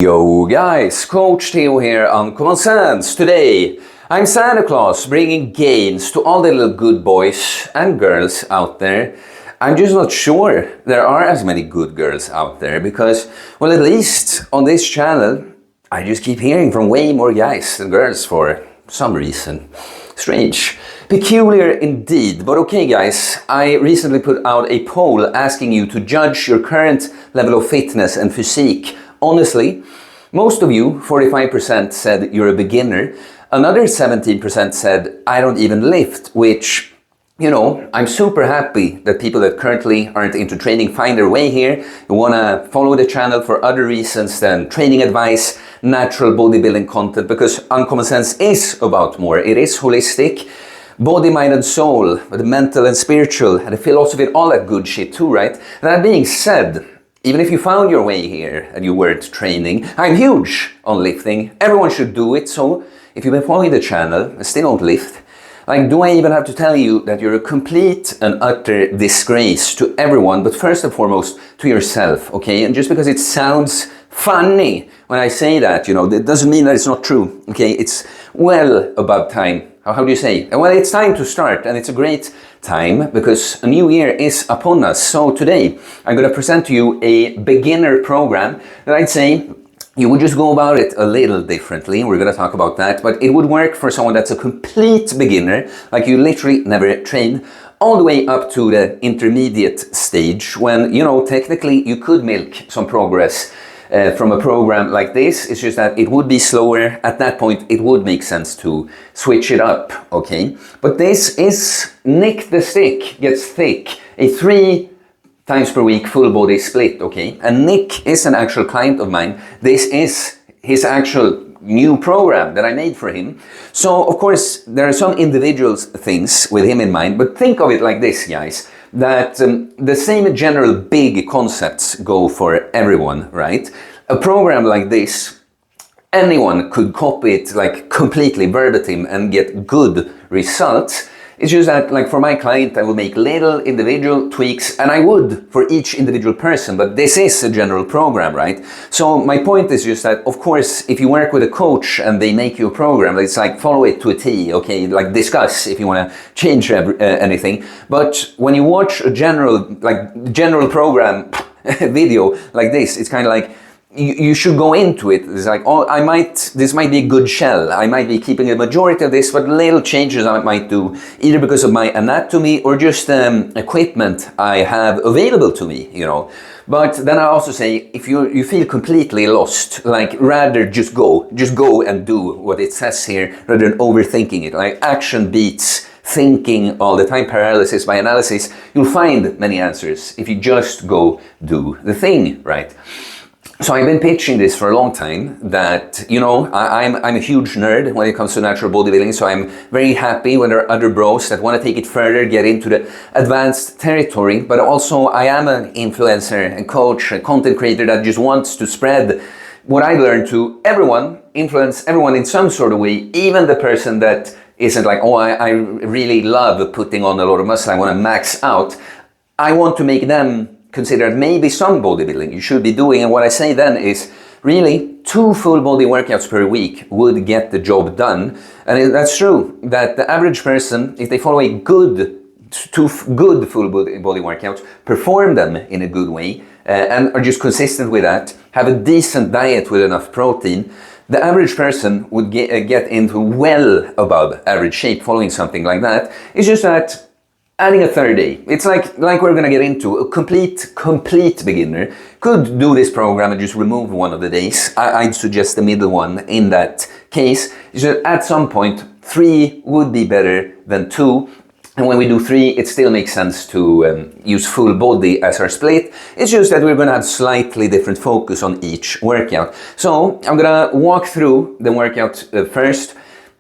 Yo guys, Coach Theo here on Common Sense. Today, I'm Santa Claus bringing gains to all the little good boys and girls out there. I'm just not sure there are as many good girls out there because, well, at least on this channel, I just keep hearing from way more guys than girls for some reason. Strange. Peculiar indeed. But okay guys, I recently put out a poll asking you to judge your current level of fitness and physique. Honestly, most of you, 45%, said you're a beginner. Another 17% said, I don't even lift, which, you know, I'm super happy that people that currently aren't into training find their way here. You want to follow the channel for other reasons than training advice, natural bodybuilding content, because Uncommon Sense is about more. It is holistic. Body, mind and soul, the mental and spiritual, and the philosophy and all that good shit too, right? That being said, even if you found your way here and you weren't training, I'm huge on lifting. Everyone should do it. So if you've been following the channel and still don't lift, like, do I even have to tell you that you're a complete and utter disgrace to everyone, but first and foremost to yourself, okay? And just because it sounds funny when I say that, you know, that doesn't mean that it's not true, okay? It's well about time. How do you say? Well, it's time to start, and it's a great time because a new year is upon us. So today I'm going to present to you a beginner program that I'd say you would just go about it a little differently. We're going to talk about that, but it would work for someone that's a complete beginner, like you literally never trained, all the way up to the intermediate stage when, you know, technically you could milk some progress from a program like this. It's just that it would be slower. At that point, it would make sense to switch it up, okay? But this is Nick the Stick Gets Thick, a 3 times per week full body split, okay? And Nick is an actual client of mine. This is his actual new program that I made for him. So, of course, there are some individual things with him in mind, but think of it like this, guys, that the same general big concepts go for everyone, right? A program like this, anyone could copy it like completely verbatim and get good results. It's just that, like, for my client, I will make little individual tweaks, and I would for each individual person, but this is a general program, right? So my point is just that, of course, if you work with a coach and they make you a program, it's like follow it to a T, okay? Like discuss if you want to change anything. But when you watch a general program video like this, it's kind of like, you should go into it. It's like, oh, this might be a good shell. I might be keeping a majority of this, but little changes I might do, either because of my anatomy or just equipment I have available to me, you know. But then I also say, if you feel completely lost, like rather just go and do what it says here rather than overthinking it. Like action beats thinking all the time, paralysis by analysis. You'll find many answers if you just go do the thing, right? So I've been pitching this for a long time that, you know, I'm a huge nerd when it comes to natural bodybuilding, so I'm very happy when there are other bros that want to take it further, get into the advanced territory, but also I am an influencer and coach, a content creator that just wants to spread what I learned to everyone, influence everyone in some sort of way, even the person that isn't like, oh, I really love putting on a lot of muscle, I want to max out. I want to make them consider maybe some bodybuilding you should be doing. And what I say then is really 2 full body workouts per week would get the job done. And that's true that the average person, if they follow a good 2 good full body workouts, perform them in a good way and are just consistent with that, have a decent diet with enough protein, the average person would get into well above average shape following something like that. It's just that adding a third day, it's like we're gonna get into, a complete beginner could do this program and just remove one of the days. I'd suggest the middle one in that case. So at some point, 3 would be better than 2. And when we do 3, it still makes sense to use full body as our split. It's just that we're gonna have slightly different focus on each workout. So I'm gonna walk through the workout first,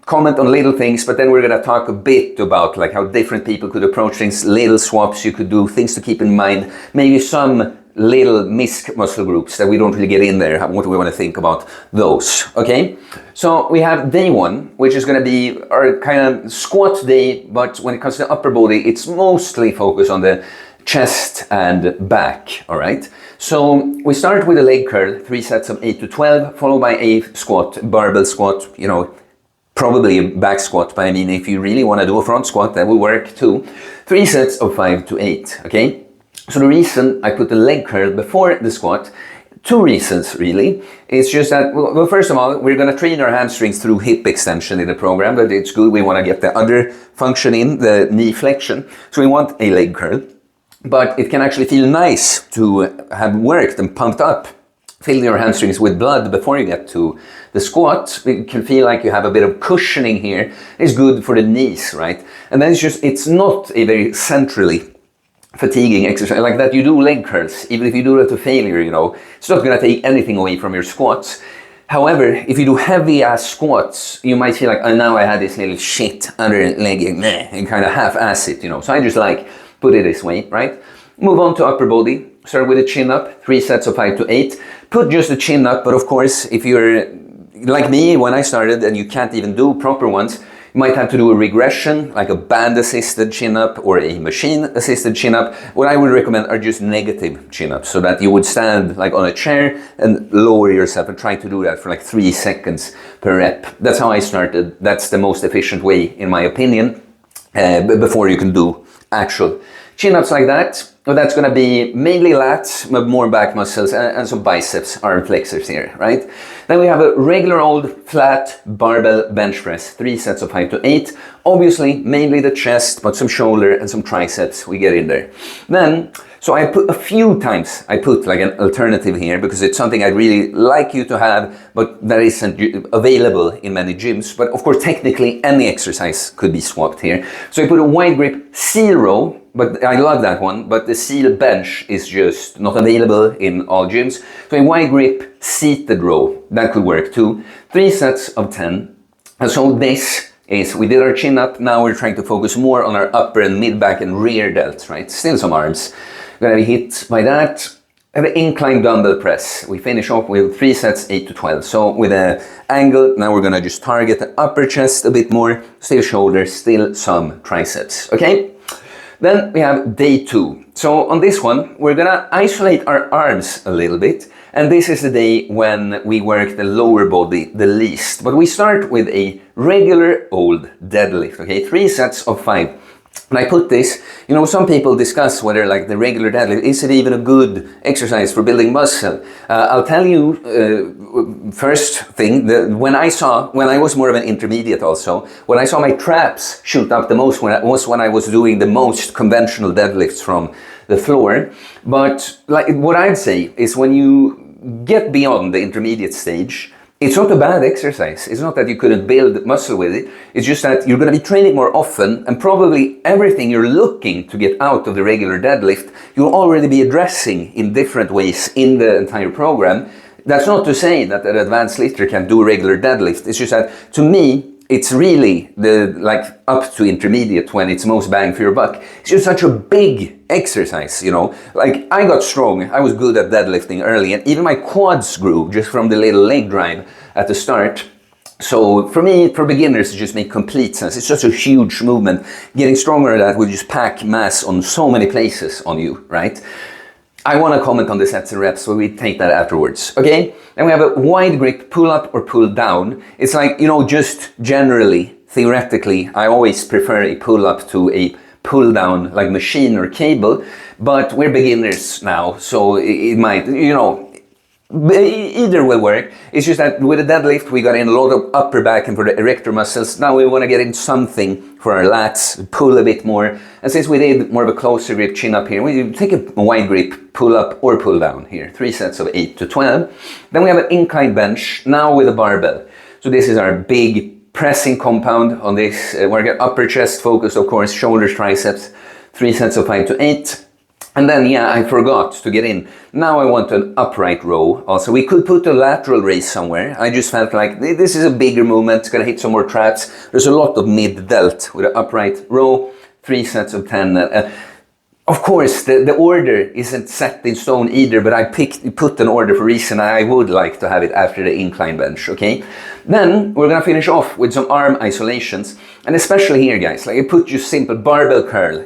comment on little things, but then we're going to talk a bit about like how different people could approach things, little swaps you could do, things to keep in mind, maybe some little missed muscle groups that we don't really get in there, what do we want to think about those, okay? So we have day 1, which is going to be our kind of squat day, but when it comes to upper body, it's mostly focused on the chest and back, all right? So we start with a leg curl, 3 sets of 8 to 12, followed by a squat, barbell squat, you know, probably a back squat, but I mean, if you really want to do a front squat, that will work too. 3 sets of 5 to 8, okay? So the reason I put the leg curl before the squat, 2 reasons really. It's just that, well, first of all, we're going to train our hamstrings through hip extension in the program, but it's good. We want to get the other function in, the knee flexion. So we want a leg curl, but it can actually feel nice to have worked and pumped up, fill your hamstrings with blood before you get to the squat. It can feel like you have a bit of cushioning here. It's good for the knees, right? And then it's not a very centrally fatiguing exercise like that. You do leg curls, even if you do that to failure, you know, it's not going to take anything away from your squats. However, if you do heavy ass squats, you might feel like, oh, now I had this little shit under leg and kind of half-ass it, you know. So I just like put it this way, right? Move on to upper body. Start with a chin up, 3 sets of 5 to 8. Put just a chin up, but of course, if you're like me when I started and you can't even do proper ones, you might have to do a regression, like a band-assisted chin-up or a machine-assisted chin-up. What I would recommend are just negative chin-ups, so that you would stand like on a chair and lower yourself and try to do that for like 3 seconds per rep. That's how I started. That's the most efficient way, in my opinion, before you can do actual chin-ups like that. So that's going to be mainly lats, but more back muscles and some biceps, arm flexors here, right? Then we have a regular old flat barbell bench press, 3 sets of 5 to 8. Obviously, mainly the chest, but some shoulder and some triceps we get in there. Then, so I put a few times, I put like an alternative here because it's something I'd really like you to have, but that isn't available in many gyms. But of course, technically any exercise could be swapped here. So I put a wide grip seal row, but I love that one, but the seal bench is just not available in all gyms. So a wide grip seated row, that could work too. 3 sets of 10. And so this is, we did our chin up, now we're trying to focus more on our upper and mid back and rear delts, right? Still some arms. Gonna be hit by that. And the incline dumbbell press. We finish off with 3 sets, 8 to 12. So with an angle, now we're gonna just target the upper chest a bit more, still shoulders, still some triceps, okay? Then we have day 2. So on this one, we're gonna isolate our arms a little bit. And this is the day when we work the lower body the least. But we start with a regular old deadlift, okay? 3 sets of 5. And I put this, you know, some people discuss whether like the regular deadlift, is it even a good exercise for building muscle? I'll tell you, first thing, when I was more of an intermediate also, when I saw my traps shoot up the most was when I was doing the most conventional deadlifts from the floor. But like what I'd say is when you get beyond the intermediate stage, it's not a bad exercise. It's not that you couldn't build muscle with it. It's just that you're going to be training more often, and probably everything you're looking to get out of the regular deadlift, you'll already be addressing in different ways in the entire program. That's not to say that an advanced lifter can do regular deadlift. It's just that, to me, it's really the like up to intermediate when it's most bang for your buck. It's just such a big exercise, you know. Like I got strong, I was good at deadlifting early, and even my quads grew just from the little leg drive at the start. So for me, for beginners, it just makes complete sense. It's such a huge movement. Getting stronger at that will just pack mass on so many places on you, right? I want to comment on the sets and reps, so we take that afterwards, okay? Then we have a wide grip pull up or pull down. It's like, you know, just generally, theoretically, I always prefer a pull up to a pull down like machine or cable, but we're beginners now, so it might, you know, either will work. It's just that with a deadlift, we got in a lot of upper back and for the erector muscles. Now we want to get in something for our lats, pull a bit more. And since we did more of a closer grip chin up here, we take a wide grip, pull up or pull down here. 3 sets of 8 to 12. Then we have an incline bench, now with a barbell. So this is our big pressing compound on this. We're getting upper chest focus, of course, shoulders, triceps. 3 sets of 5 to 8. And then, yeah, I forgot to get in. Now I want an upright row. Also, we could put a lateral raise somewhere. I just felt like this is a bigger movement. It's going to hit some more traps. There's a lot of mid-delt with an upright row. 3 sets of 10. Of course, the order isn't set in stone either, but I put an order for a reason. I would like to have it after the incline bench, okay? Then we're gonna finish off with some arm isolations, and especially here, guys, like I put just simple barbell curl,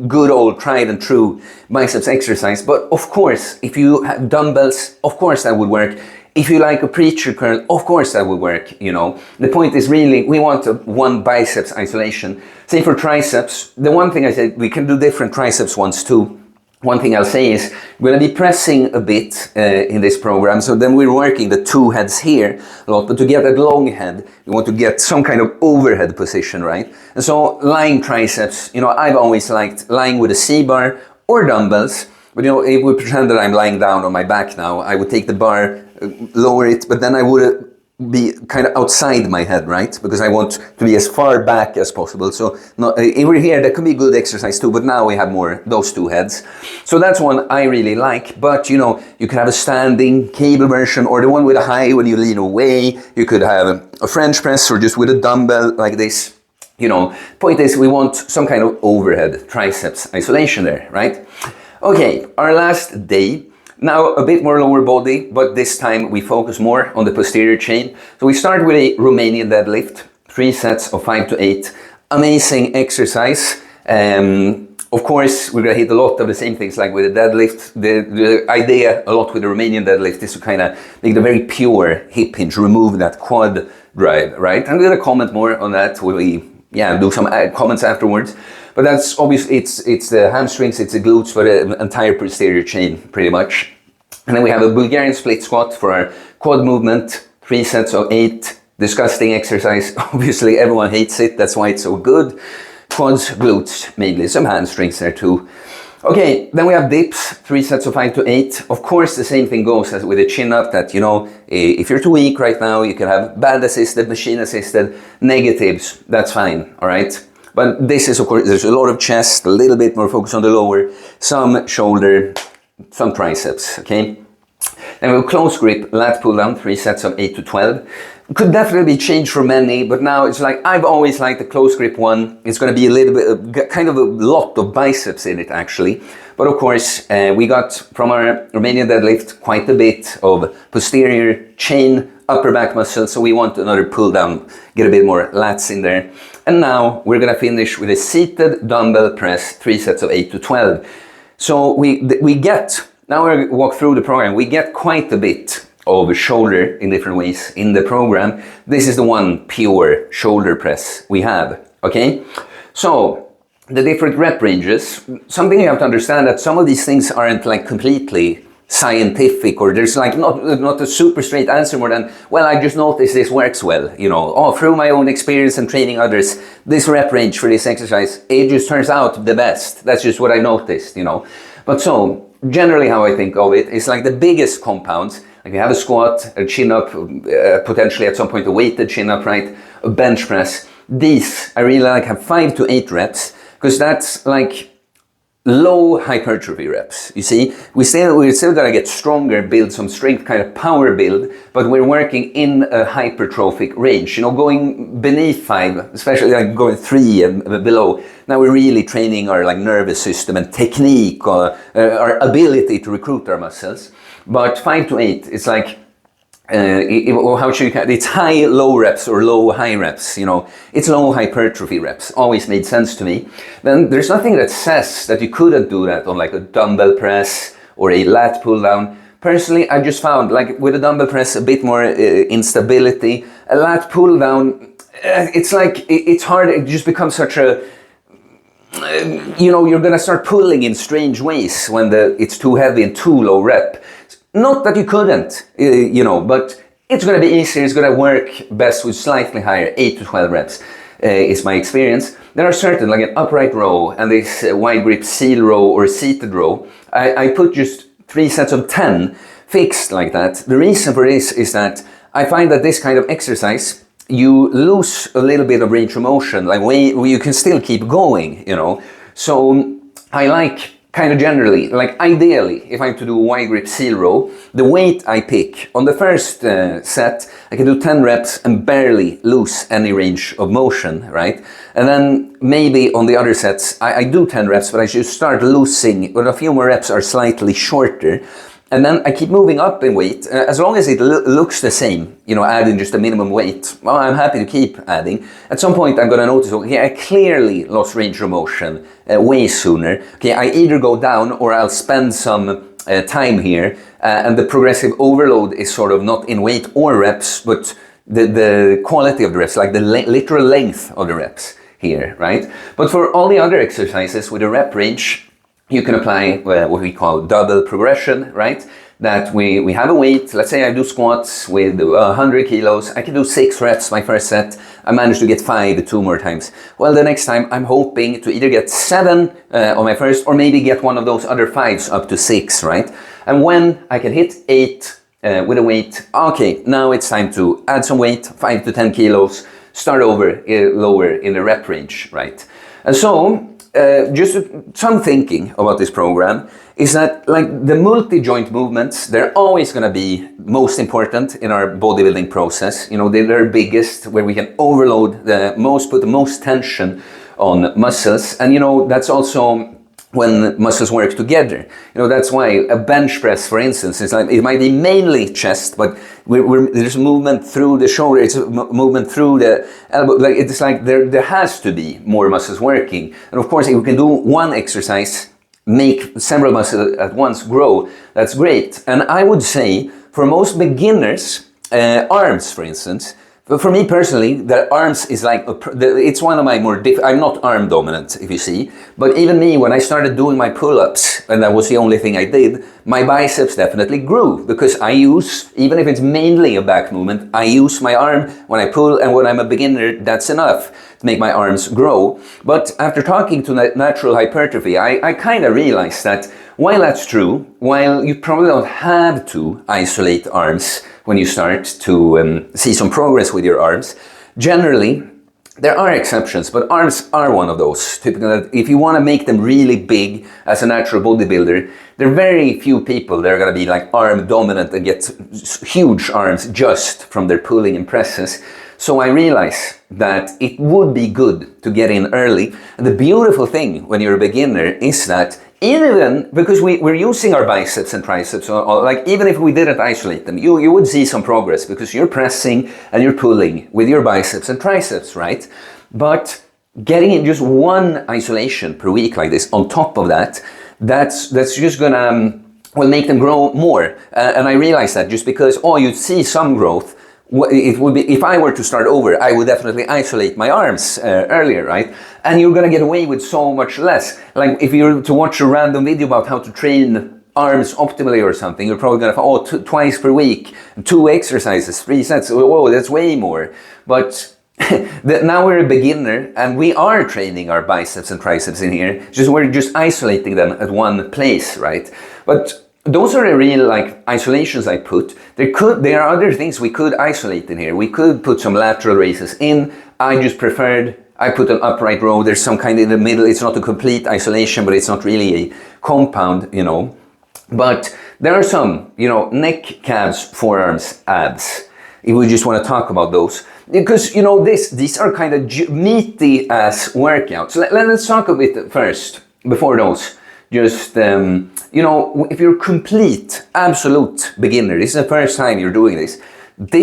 good old tried and true biceps exercise. But of course, if you have dumbbells, of course that would work. If you like a preacher curl, of course that would work, you know. The point is really, we want one biceps isolation. Same for triceps. The one thing I said, we can do different triceps ones too. One thing I'll say is, we're gonna be pressing a bit in this program, so then we're working the two heads here a lot, but to get that long head, we want to get some kind of overhead position, right? And so lying triceps, you know, I've always liked lying with a C-bar or dumbbells. But you know, if we pretend that I'm lying down on my back now, I would take the bar, lower it, but then I would be kind of outside my head, right? Because I want to be as far back as possible. So if we're here, that could be a good exercise too, but now we have more those two heads. So that's one I really like. But you know, you could have a standing cable version, or the one with a high when you lean away. You could have a French press, or just with a dumbbell like this. You know, point is, we want some kind of overhead triceps isolation there, right? Okay, our last day. Now a bit more lower body, but this time we focus more on the posterior chain. So we start with a Romanian deadlift, 3 sets of 5 to 8. Amazing exercise. Of course, we're gonna hit a lot of the same things like with the deadlift. The idea a lot with the Romanian deadlift is to kind of make the very pure hip hinge, remove that quad drive, right? I'm gonna comment more on that when we do some comments afterwards. But that's obviously, it's the hamstrings, it's the glutes, but the entire posterior chain, pretty much. And then we have a Bulgarian split squat for our quad movement, 3 sets of 8. Disgusting exercise. Obviously, everyone hates it. That's why it's so good. Quads, glutes, mainly some hamstrings there too. Okay, then we have dips, 3 sets of 5 to 8. Of course, the same thing goes as with a chin-up, that, you know, if you're too weak right now, you can have band assisted, machine assisted, negatives. That's fine, all right? But this is, of course, there's a lot of chest, a little bit more focus on the lower, some shoulder, some triceps, okay? Then we have close grip, lat pull down, 3 sets of 8 to 12. Could definitely be changed for many, but now it's like, I've always liked the close grip one. It's going to be a little bit, kind of a lot of biceps in it actually. But of course, we got from our Romanian deadlift quite a bit of posterior chain, upper back muscle, so we want another pull down, get a bit more lats in there. And now we're going to finish with a seated dumbbell press, 3 sets of 8 to 12. So we get, now we're going to walk through the program, we get quite a bit of shoulder in different ways in the program. This is the one pure shoulder press we have, okay? So the different rep ranges, something you have to understand that some of these things aren't like completely scientific, or there's like not a super straight answer more than, well, I just noticed this works well, you know, oh, through my own experience and training others, this rep range for this exercise, it just turns out the best. That's just what I noticed, you know. But so generally how I think of it is like the biggest compounds, like you have a squat, a chin up, potentially at some point a weighted chin up, right? A bench press. These I really like have 5 to 8 reps, because that's like low hypertrophy reps. You see, we're still gonna get stronger, build some strength, kind of power build, but we're working in a hypertrophic range, you know, going beneath 5, especially like going 3 and below. Now we're really training our like nervous system and technique, our ability to recruit our muscles. But 5 to 8, it's like, how should you count? It's high low reps or low high reps, you know. It's low hypertrophy reps. Always made sense to me. Then there's nothing that says that you couldn't do that on like a dumbbell press or a lat pull down. Personally, I just found like with a dumbbell press a bit more instability. A lat pull down, it's like it's hard. It just becomes such a, you know, you're gonna start pulling in strange ways when it's too heavy and too low rep. Not that you couldn't, you know, but it's going to be easier, it's going to work best with slightly higher, 8 to 12 reps, is my experience. There are certain, like an upright row and this wide grip seal row or seated row, I put just 3 sets of 10 fixed like that. The reason for this is that I find that this kind of exercise, you lose a little bit of range of motion, like you can still keep going, you know. So I like kind of generally, like ideally, if I'm to do a wide grip seal row, the weight I pick on the first set, I can do 10 reps and barely lose any range of motion, right? And then maybe on the other sets, I do 10 reps, but I should start losing, when a few more reps are slightly shorter. And then I keep moving up in weight, as long as it looks the same, you know, adding just a minimum weight. Well, I'm happy to keep adding. At some point, I'm going to notice, okay, I clearly lost range of motion way sooner. Okay, I either go down or I'll spend some time here, and the progressive overload is sort of not in weight or reps, but the quality of the reps, like the literal length of the reps here, right? But for all the other exercises with a rep range, you can apply what we call double progression, right? That we have a weight, let's say I do squats with 100 kilos, I can do 6 reps my first set, I managed to get 5 2 more times. Well, the next time I'm hoping to either get 7 on my first, or maybe get one of those other 5s up to 6, right? And when I can hit 8 with a weight, okay, now it's time to add some weight, 5 to 10 kilos, start over lower in the rep range, right? And so, just some thinking about this program is that, like, the multi-joint movements, they're always going to be most important in our bodybuilding process. You know, they're biggest, where we can overload the most, put the most tension on muscles. And, you know, that's also when muscles work together. You know, that's why a bench press, for instance, is like, it might be mainly chest, but there's movement through the shoulder, it's a movement through the elbow. Like, it's like there has to be more muscles working. And of course, if we can do one exercise, make several muscles at once grow, that's great. And I would say, for most beginners, arms, for instance, but for me personally, the arms is like, it's one of my more I'm not arm dominant, if you see, but even me, when I started doing my pull-ups, and that was the only thing I did, my biceps definitely grew, because I use, even if it's mainly a back movement, I use my arm when I pull, and when I'm a beginner, that's enough to make my arms grow. But after talking to natural hypertrophy, I kind of realized that while that's true, while you probably don't have to isolate arms when you start to see some progress with your arms, generally, there are exceptions, but arms are one of those. Typically, if you want to make them really big as a natural bodybuilder, there are very few people that are going to be like arm dominant and get huge arms just from their pulling and presses. So I realized that it would be good to get in early. And the beautiful thing when you're a beginner is that even because we're using our biceps and triceps, like even if we didn't isolate them, you would see some progress because you're pressing and you're pulling with your biceps and triceps, right? But getting in just one isolation per week like this, on top of that, that's just gonna will make them grow more. And I realized that just because, you'd see some growth, it would be, if I were to start over, I would definitely isolate my arms earlier, right? And you're gonna get away with so much less. Like if you were to watch a random video about how to train arms optimally or something, you're probably gonna find, twice per week, 2 exercises, 3 sets, whoa, that's way more. But now we're a beginner and we are training our biceps and triceps in here, we're just isolating them at one place, right? But those are the real like isolations I put. There are other things we could isolate in here. We could put some lateral raises in. I put an upright row. There's some kind in the middle. It's not a complete isolation, but it's not really a compound, you know. But there are some, you know, neck, calves, forearms, abs. If we just want to talk about those. Because, you know, these are kind of meaty ass workouts. Let's talk a bit first, before those. Just, you know, if you're complete, absolute beginner, this is the first time you're doing this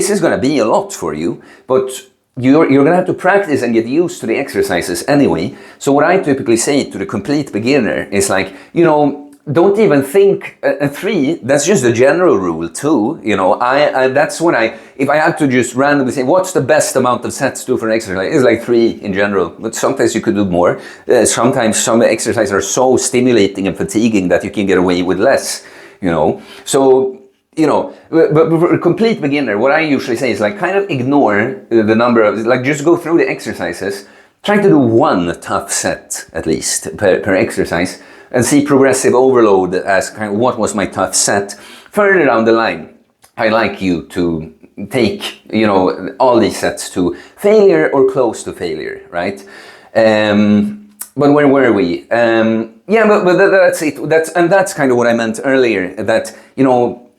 is going to be a lot for you, but you're going to have to practice and get used to the exercises anyway. So what I typically say to the complete beginner is like, you know, don't even think a 3, that's just a general rule too, you know. That's what if I had to just randomly say, what's the best amount of sets to do for an exercise? It's like 3 in general, but sometimes you could do more. Sometimes some exercises are so stimulating and fatiguing that you can get away with less, you know. So, you know, but for a complete beginner, what I usually say is like kind of ignore the number of, like just go through the exercises, try to do 1 tough set at least per exercise, and see progressive overload as kind of what was my tough set. Further down the line, I'd like you to take, you know, all these sets to failure or close to failure, right? But where were we? Yeah, but that's it. That's kind of what I meant earlier. That, you know,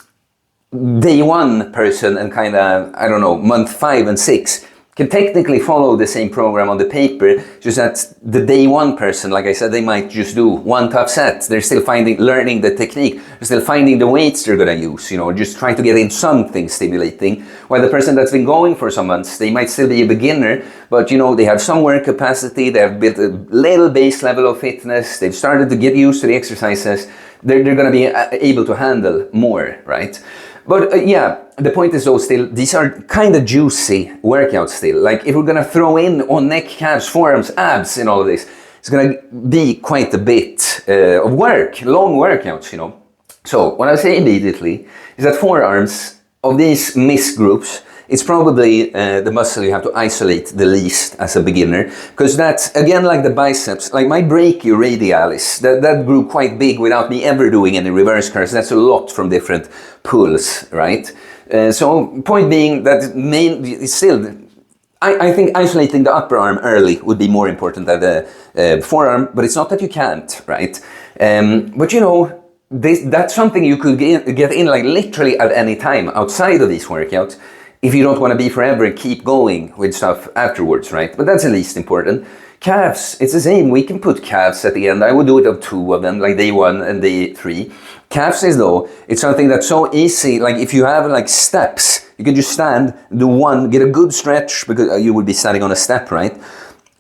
day one person and kind of, I don't know, month 5 and 6 can technically follow the same program on the paper, just that the day one person, like I said, they might just do one tough set. They're still learning the technique, they're still finding the weights they're gonna use, you know, just trying to get in something stimulating. While the person that's been going for some months, they might still be a beginner, but you know, they have some work capacity, they have built a little base level of fitness, they've started to get used to the exercises, they're gonna be able to handle more, right? But yeah, the point is though still, these are kind of juicy workouts still. Like if we're gonna throw in on neck, calves, forearms, abs and all of this, it's gonna be quite a bit of work, long workouts, you know. So what I say immediately is that forearms of these MIS groups, it's probably the muscle you have to isolate the least as a beginner, because that's, again, like the biceps, like my brachioradialis, that grew quite big without me ever doing any reverse curls. That's a lot from different pulls, right? So point being that still, I think isolating the upper arm early would be more important than the forearm, but it's not that you can't, right? But you know, that's something you could get in like literally at any time outside of these workouts, if you don't want to be forever and keep going with stuff afterwards, right? But that's the least important. Calves, it's the same. We can put calves at the end. I would do it of 2 of them, like day 1 and day 3. Calves is though, it's something that's so easy. Like if you have like steps, you can just stand, do 1, get a good stretch, because you would be standing on a step, right?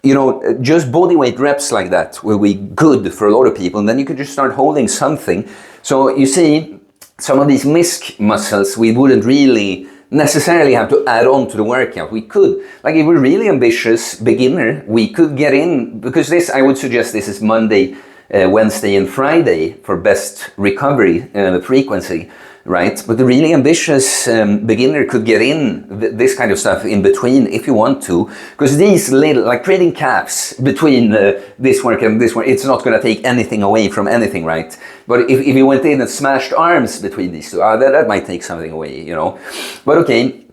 You know, just body weight reps like that will be good for a lot of people, and then you can just start holding something. So you see, some of these MISC muscles, we wouldn't really necessarily have to add on to the workout. We could, like if we're really ambitious beginner, we could get in, because this, I would suggest this is Monday, Wednesday and Friday for best recovery frequency, right? But the really ambitious beginner could get in this kind of stuff in between if you want to, because these little, like creating calves between this work and this work, it's not going to take anything away from anything, right? But if you went in and smashed arms between these two, that might take something away, you know. But okay,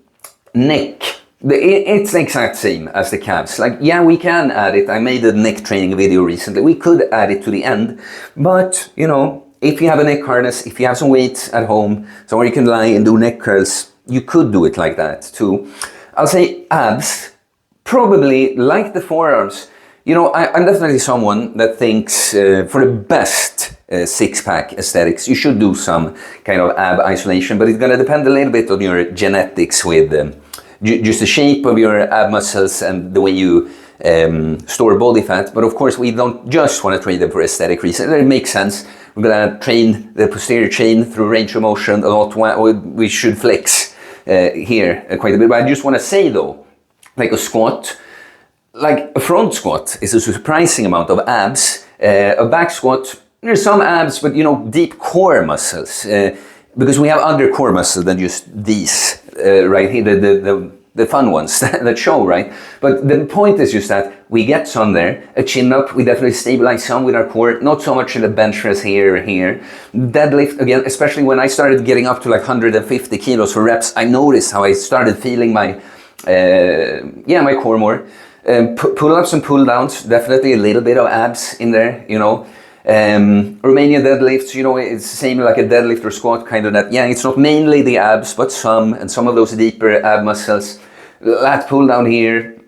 neck. It's the exact same as the calves. Like, yeah, we can add it. I made a neck training video recently. We could add it to the end. But, you know, if you have a neck harness, if you have some weights at home, somewhere you can lie and do neck curls, you could do it like that too. I'll say abs, probably like the forearms. You know, I'm definitely someone that thinks for the best six-pack aesthetics, you should do some kind of ab isolation, but it's going to depend a little bit on your genetics with just the shape of your ab muscles and the way you store body fat. But of course, we don't just want to train them for aesthetic reasons. It makes sense. We're going to train the posterior chain through range of motion a lot. We should flex here quite a bit. But I just want to say though, like a squat, like a front squat is a surprising amount of abs. A back squat, there's some abs, but you know, deep core muscles. Because we have other core muscles than just these right here, the fun ones that show, right? But the point is just that we get some there, a chin up, we definitely stabilize some with our core, not so much in the bench press here or here. Deadlift, again, especially when I started getting up to like 150 kilos for reps, I noticed how I started feeling my, my core more. Pull-ups and pull-downs, definitely a little bit of abs in there, you know. Romania deadlifts, you know, it's the same like a deadlift or squat, kind of that. Yeah, it's not mainly the abs, but some, and some of those deeper ab muscles. Lat pull down here,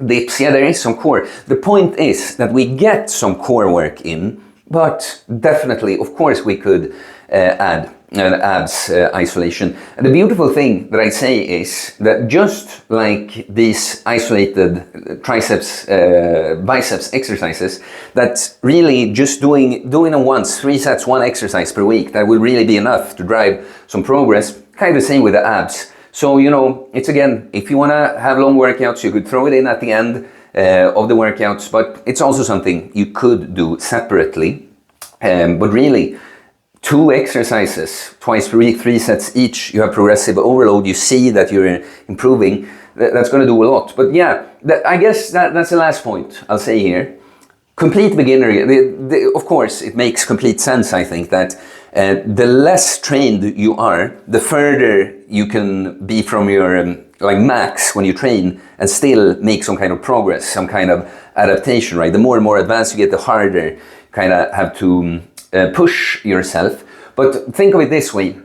dips, yeah, there is some core. The point is that we get some core work in, but definitely, of course, we could add an abs isolation. And the beautiful thing that I say is that just like these isolated triceps, biceps exercises, that's really just doing them once, 3 sets, 1 exercise per week, that will really be enough to drive some progress. Kind of the same with the abs. So, you know, it's again, if you want to have long workouts, you could throw it in at the end of the workouts, but it's also something you could do separately. But really, 2 exercises twice per week, 3 sets each, you have progressive overload, you see that you're improving, that's going to do a lot. But yeah, I guess that's the last point I'll say here. complete beginner, of course, it makes complete sense, I think, that the less trained you are, the further you can be from your like max when you train and still make some kind of progress, some kind of adaptation, right? The more and more advanced you get, the harder kind of have to push yourself. But think of it this way,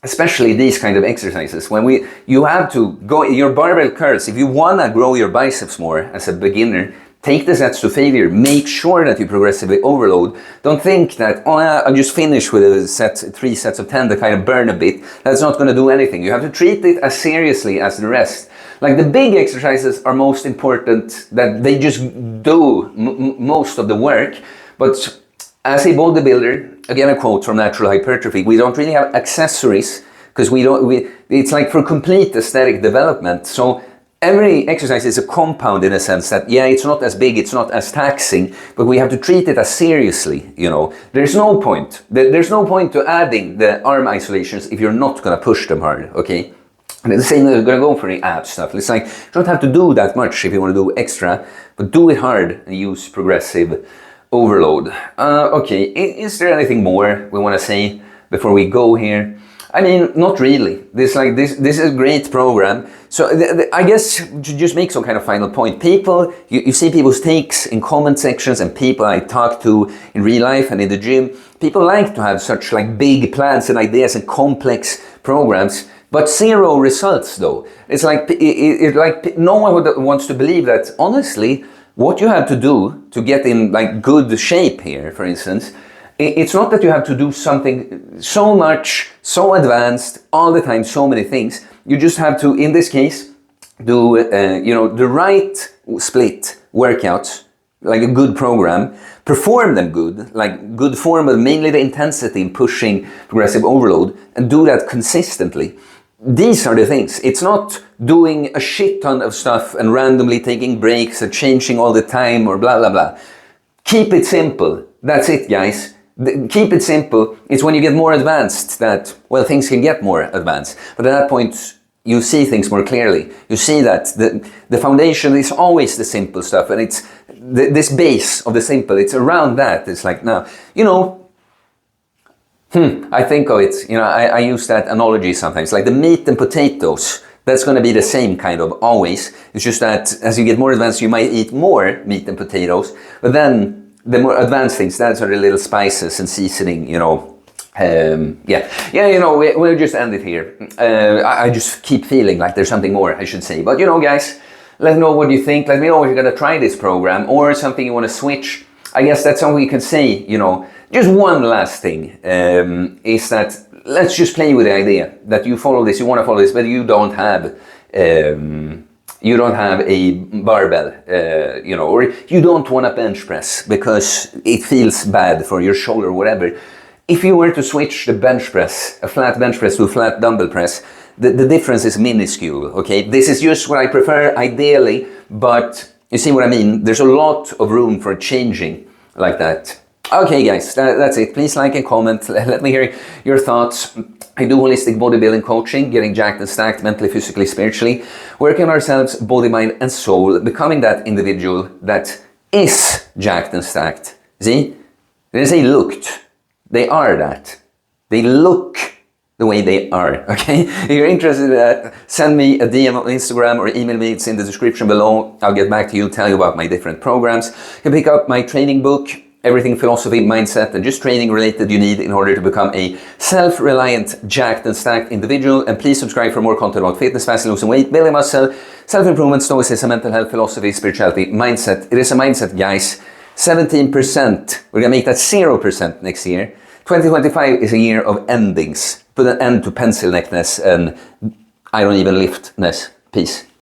especially these kind of exercises, when you have to go, your barbell curls, if you want to grow your biceps more as a beginner, take the sets to failure. Make sure that you progressively overload. Don't think that, oh, I'll just finish with a set, 3 sets of 10 to kind of burn a bit. That's not going to do anything. You have to treat it as seriously as the rest. Like the big exercises are most important, that they just do most of the work. But as a bodybuilder, again a quote from Natural Hypertrophy, we don't really have accessories because it's like for complete aesthetic development. So every exercise is a compound in a sense that, yeah, it's not as big, it's not as taxing, but we have to treat it as seriously, you know. There's no point. There's no point to adding the arm isolations if you're not going to push them hard, okay? And the same is going to go for the ab stuff. It's like, you don't have to do that much if you want to do extra, but do it hard and use progressive overload. Okay, is there anything more we want to say before we go here? I mean, not really. This is a great program. So I guess to just make some kind of final point, people, you see people's takes in comment sections and people I talk to in real life and in the gym, people like to have such like big plans and ideas and complex programs, but zero results though. It's like, like no one wants to believe that, honestly, what you have to do to get in like good shape here, for instance, it's not that you have to do something so much, so advanced, all the time, so many things. You just have to, in this case, do you know, the right split workouts, like a good program, perform them good, like good form, but mainly the intensity in pushing progressive overload, and do that consistently. These are the things. It's not doing a shit ton of stuff and randomly taking breaks and changing all the time or blah, blah, blah. Keep it simple. That's it, guys. Keep it simple. It's when you get more advanced that, well, things can get more advanced. But at that point, you see things more clearly. You see that the foundation is always the simple stuff. And it's this base of the simple. It's around that. It's like, now, you know, I think of it, you know, I use that analogy sometimes, like the meat and potatoes, that's going to be the same kind of always. It's just that as you get more advanced, you might eat more meat and potatoes, but then the more advanced things, that's are the little spices and seasoning, you know. Yeah, you know, we'll just end it here. I just keep feeling like there's something more I should say, but you know, guys, let me know what you think. Let me know if you're going to try this program or something you want to switch. I guess that's all we can say, you know. Just one last thing is that let's just play with the idea that you follow this, you want to follow this, but you don't have a barbell, you know, or you don't want to bench press because it feels bad for your shoulder or whatever. If you were to switch the bench press, a flat bench press to a flat dumbbell press, the difference is minuscule, okay? This is just what I prefer ideally, but you see what I mean? There's a lot of room for changing like that. Okay, guys, that's it. Please like and comment. Let me hear your thoughts. I do holistic bodybuilding coaching, getting jacked and stacked mentally, physically, spiritually, working on ourselves, body, mind, and soul, becoming that individual that is jacked and stacked. See? They didn't say looked. They are that. They look the way they are, okay? If you're interested in that, send me a DM on Instagram or email me. It's in the description below. I'll get back to you, tell you about my different programs. You can pick up my training book, Everything Philosophy, Mindset, and just training related you need in order to become a self-reliant, jacked and stacked individual. And please subscribe for more content about fitness, fast losing weight, building muscle, self-improvement, stoicism, mental health, philosophy, spirituality, mindset. It is a mindset, guys. 17%. We're going to make that 0% next year. 2025 is a year of endings. Put an end to pencil neckness and I don't even liftness. Peace.